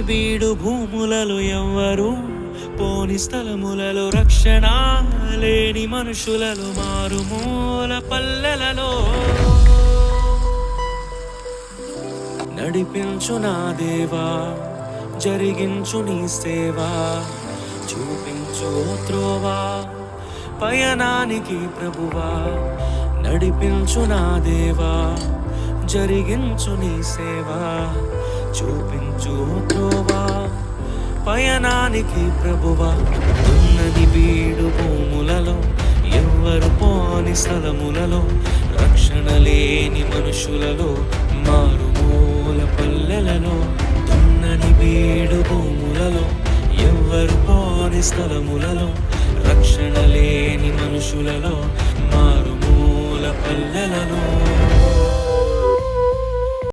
బీడు భూములలో ఎవ్వరు పోని స్థలములలో రక్షణ లేని మనుషులలో మారుమూల పల్లెలలో నడిపించు నా దేవా జరిగించు నీ సేవా చూపించు త్రోవా పయనానికి ప్రభువా నడిపించు నా దేవా జరిగించు నీ సేవా చూపించు త్రోవా పయనానికి ప్రభువా ఉన్నది బీడు భూములలో ఎవ్వరు పోని స్థలములలో రక్షణ లేని మనుషులలో మారుమూల పల్లెలలో ఉన్నది బీడు భూములలో ఎవ్వరు పోని స్థలములలో రక్షణ లేని మనుషులలో మారుమూల పల్లెలలో